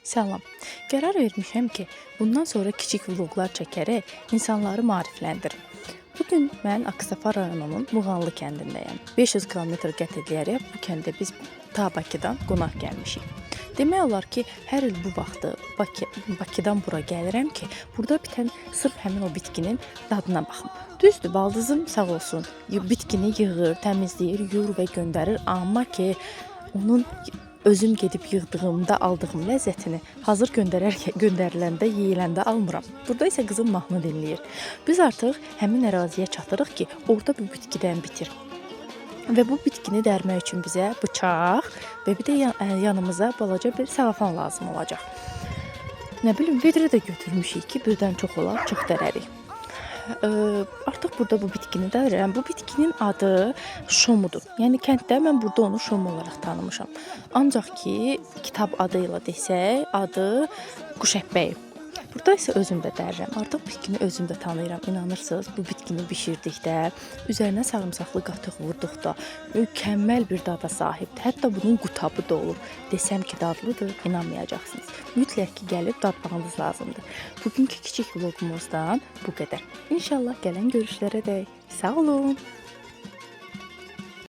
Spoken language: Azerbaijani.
Salam. Qərar vermişəm ki, bundan sonra kiçik vloqlar çəkərək insanları maarifləndirim. Bugün mən Aksafar rayonunun Muğanlı kəndindəyəm. 500 kilometr qət edərək bu kəndə biz ta Bakıdan qonaq gəlmişik. Demək olar ki, hər il bu vaxtı Bakıdan bura gəlirəm ki, burada bitən sırf həmin o bitkinin dadına baxım. Düzdür, baldızım sağ olsun, bitkini yığır, təmizləyir, yuyur və göndərir, amma ki, onun özüm gedib yığdığımda aldığım ləzzətini hazır göndəriləndə, yeyiləndə almıram. Burada isə qızım mahnı dinləyir. Biz artıq həmin əraziyə çatırıq ki, orada bu bitkidən bitir. Və bu bitkini dərmək üçün bizə bıçaq və bir də yanımıza balaca bir selofan lazım olacaq. Nə bilim, vedrə də götürmüşük ki, birdən çox olar, çox dərərik. Artıq burada bu bitkini dərərəm. Bu bitkinin adı şomudur. Yəni kənddə mən burada onu şom olaraq tanımışam. Ancaq ki, kitab adı ilə desək, adı quşəbbəyi. Burada isə özüm də dərərəm. Artıq bitkini özüm də tanıyıram. İnanırsınız, bu bitkini bişirdikdə, üzərinə sarımsaqlı qatıq vurduqda mükəmməl bir dada sahibdir. Hətta bunun qutabı da olur. Desəm ki, dadlıdır, inanmayacaqsınız. Mütləq ki, gəlib dadmağınız lazımdır. Bugünkü kiçik vloqumuzdan bu qədər. İnşallah gələn görüşlərə dək. Sağ olun.